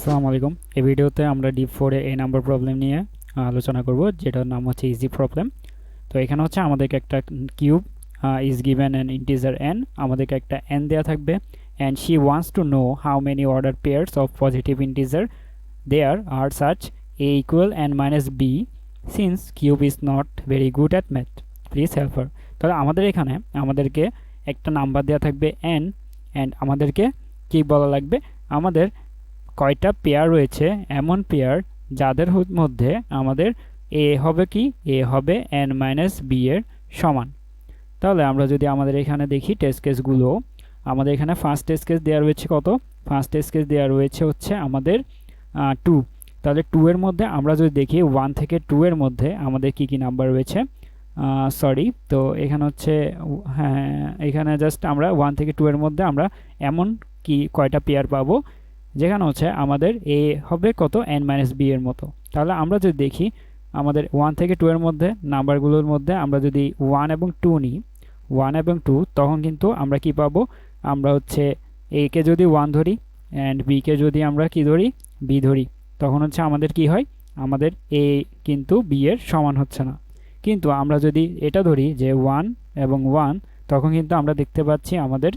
আসসালামু আলাইকুম। এই ভিডিওতে আমরা ডিপ 4 এ নাম্বার প্রবলেম নিয়ে আলোচনা করব, যেটার নাম হচ্ছে ইজি প্রবলেম। তো এখানে হচ্ছে আমাদেরকে একটা cube is given an integer n, আমাদেরকে একটা n দেয়া থাকবে, and she wants to know how many ordered pairs of positive integer there are such a equal n minus b, since cube is not very good at math, please help her। তাহলে আমাদের এখানে আমাদেরকে একটা number দেয়া থাকবে n, and আমাদেরকে কি বলা লাগবে, আমাদের কয়টা পেয়ার রয়েছে, এমন পেয়ার যাদের মধ্যে আমাদের এ হবে কি, এ হবে n মাইনাস বি এর সমান। তাহলে আমরা যদি আমাদের এখানে দেখি টেস্ট কেসগুলো, আমাদের এখানে ফার্স্ট টেস্ট কেস দেওয়া রয়েছে কত, ফার্স্ট টেস্ট কেস দেওয়া রয়েছে হচ্ছে আমাদের 2। তাহলে 2 এর মধ্যে আমরা যদি দেখি 1 থেকে 2 এর মধ্যে আমাদের কি কি নাম্বার রয়েছে, সরি, তো এখানে হচ্ছে হ্যাঁ, এখানে জাস্ট আমরা 1 থেকে 2 এর মধ্যে আমরা এমন কি কয়টা পেয়ার পাবো যেখানে হচ্ছে আমাদের এ হবে কত, n মাইনাস বি এর মতো। তাহলে আমরা যদি দেখি আমাদের 1 থেকে 2 এর মধ্যে নাম্বারগুলোর মধ্যে আমরা যদি 1 এবং 2 নিই, 1 এবং 2, তখন কিন্তু আমরা কি পাবো, আমরা হচ্ছে এ কে যদি 1 ধরি অ্যান্ড বি কে যদি আমরা কি ধরি, বি ধরি, তখন হচ্ছে আমাদের কি হয়, আমাদের এ কিন্তু বি এর সমান হচ্ছে না। কিন্তু আমরা যদি এটা ধরি যে 1 এবং 1, তখন কিন্তু আমরা দেখতে পাচ্ছি আমাদের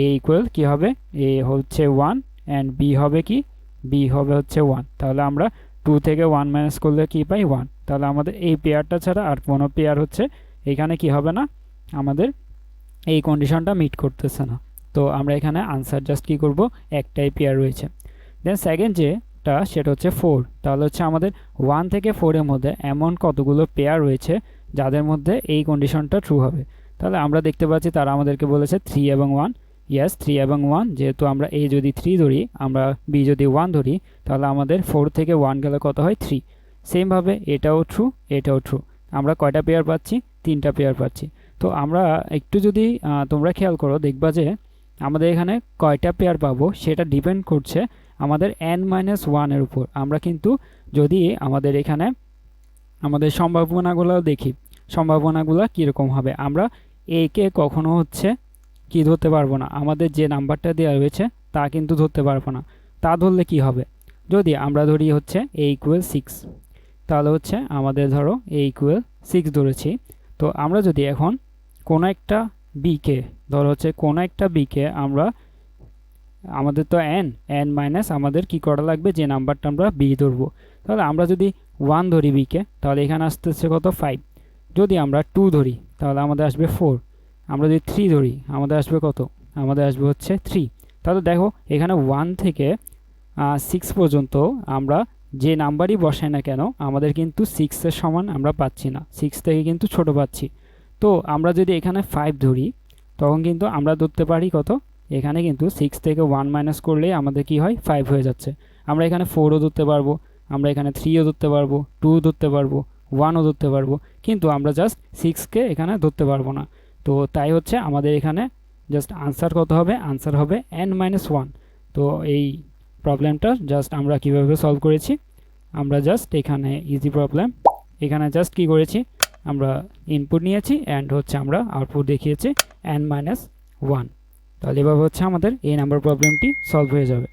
এ ইকুয়াল কি হবে, এ হচ্ছে 1 অ্যান্ড বি হবে কি, বি হবে হচ্ছে 1। তাহলে আমরা 2 থেকে 1 মাইনাস করলে কি পাই, 1। তাহলে আমাদের এই পেয়ারটা ছাড়া আর কোনো পেয়ার হচ্ছে এখানে কি হবে না, আমাদের এই কন্ডিশনটা মিট করতেছে না। তো আমরা এখানে আনসার জাস্ট কি করব, একটাই পেয়ার রয়েছে। দেন সেকেন্ড যেটা সেটা হচ্ছে 4। তাহলে হচ্ছে আমাদের 1 থেকে 4 এর মধ্যে এমন কতগুলো পেয়ার রয়েছে যাদের মধ্যে এই কন্ডিশনটা ট্রু হবে। তাহলে আমরা দেখতে পাচ্ছি তারা আমাদেরকে বলেছে 3 এবং 1। ইয়েস, 3 এবং 1, যেহেতু আমরা এ যদি 3 ধরি, আমরা বি যদি 1 ধরি, তাহলে আমাদের 4 থেকে 1 গেলে কত হয়, 3। সেমভাবে এটাও ট্রু, এটাও ট্রু। আমরা কয়টা পেয়ার পাচ্ছি, 3টা পেয়ার পাচ্ছি। তো আমরা একটু যদি তোমরা খেয়াল করো, দেখবা যে আমাদের এখানে কয়টা পেয়ার পাবো সেটা ডিপেন্ড করছে আমাদের n মাইনাস 1 এর উপর। আমরা কিন্তু যদি আমাদের এখানে আমাদের সম্ভাবনাগুলো দেখি, সম্ভাবনাগুলো কীরকম হবে, আমরা এ কে কখনো হচ্ছে কি ধরতে পারবো না, আমাদের যে নাম্বারটা দেওয়া রয়েছে তা কিন্তু ধরতে পারবো না। তা ধরলে কি হবে, যদি আমরা ধরি হচ্ছে এ ইকুয়াল 6, তাহলে হচ্ছে আমাদের ধরো এ ইকুয়াল 6 ধরেছি। তো আমরা যদি এখন কোনো একটা বিকে ধরো হচ্ছে কোনো একটা বিকে আমরা, আমাদের তো n মাইনাস আমাদের কি করা লাগবে, যে নাম্বারটা আমরা বি ধরবো। তাহলে আমরা যদি 1 ধরি বিকে, তাহলে এখানে আসতেছে কত, 5। যদি আমরা 2 ধরি তাহলে আমাদের আসবে 4। আমরা যদি 3 ধরি আমাদের আসবে কত, আমাদের আসবে হচ্ছে 3। তাহলে দেখো এখানে 1 থেকে 6 পর্যন্ত আমরা যে নাম্বারই বসাই না কেন, আমাদের কিন্তু 6 এর সমান আমরা পাচ্ছি না, 6 থেকে কিন্তু ছোট পাচ্ছি। তো আমরা যদি এখানে 5 ধরি, তখন কিন্তু আমরা ধরতে পারি কত, এখানে কিন্তু 6 থেকে 1 মাইনাস করলেই আমাদের কি হয়, 5 হয়ে যাচ্ছে। আমরা এখানে 4ও ধরতে পারবো, আমরা এখানে 3ও ধরতে পারবো, 2 ধরতে পারবো, 1ও ধরতে পারবো, কিন্তু আমরা জাস্ট 6কে এখানে ধরতে পারবো না। তো তাই হচ্ছে আমাদের এখানে জাস্ট আনসার কত হবে, আনসার হবে n-1। তো এই প্রবলেমটা জাস্ট আমরা কিভাবে সলভ করেছি, আমরা জাস্ট এখানে ইজি প্রবলেম, এখানে জাস্ট কি করেছি, আমরা ইনপুট নিয়েছি অ্যান্ড হচ্ছে আমরা আউটপুট দেখিয়েছি n-1। তাহলে এভাবে হচ্ছে আমাদের এই নাম্বার প্রবলেমটি সলভ হয়ে যাবে।